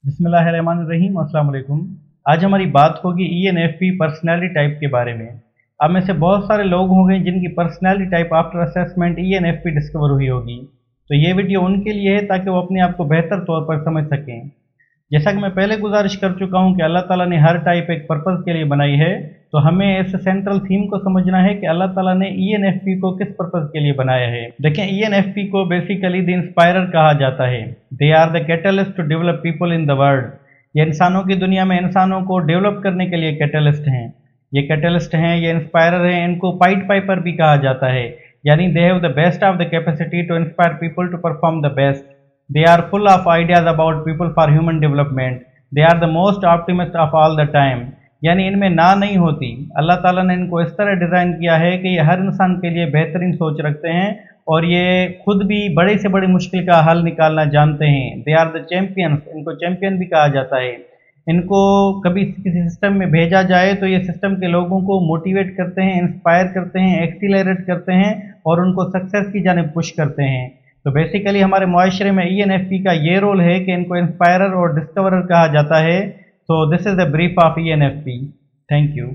बिस्मिल्लाहिर्रहमानिर्रहीम, अस्सलाम वालेकुम। आज हमारी बात होगी ईएनएफपी पर्सनैलिटी टाइप के बारे में। अब में से बहुत सारे लोग होंगे जिनकी personality type after assessment ENFP discover हुई होगी। तो ये वीडियो उनके लिए है ताकि वो अपने आप को बेहतर तौर पर समझ सकें। जैसा कि मैं पहले गुजारिश कर चुका हूँ कि अल्लाह ताला ने हर टाइप एक पर्पज़ के लिए बनाई है, तो हमें इस सेंट्रल थीम को समझना है कि अल्लाह ताला ने ईएनएफपी को किस पर्पज़ के लिए बनाया है। देखें, ईएनएफपी को बेसिकली द इंस्पायरर कहा जाता है। They are the catalyst to develop people in the world. ये इंसानों की दुनिया में इंसानों को डेवलप करने के लिए कैटलिस्ट हैं। ये कैटलिस्ट हैं, ये इंस्पायरर हैं। इनको पाइट पाइपर भी कहा जाता है, यानी they have the best of the capacity to inspire people to perform the best. They are full of ideas about people for human development. They are the most optimist of all the time. यानी इनमें ना नहीं होती। अल्लाह ताला ने इनको इस तरह डिज़ाइन किया है कि ये हर इंसान के लिए बेहतरीन सोच रखते हैं और ये खुद भी बड़ी से बड़ी मुश्किल का हल निकालना जानते हैं। They are the champions. इनको चैम्पियन भी कहा जाता है। इनको कभी किसी सिस्टम में भेजा जाए तो ये सिस्टम के लोगों को मोटिवेट करते हैं, इंस्पायर करते हैं, एक्सीलरेट करते हैं और उनको सक्सेस की जानिब पुश करते हैं। तो बेसिकली हमारे मुआशरे में ईएनएफपी का ये रोल है कि इनको इंस्पायरर और डिस्कवरर कहा जाता है। तो this is the brief of ENFP. Thank you.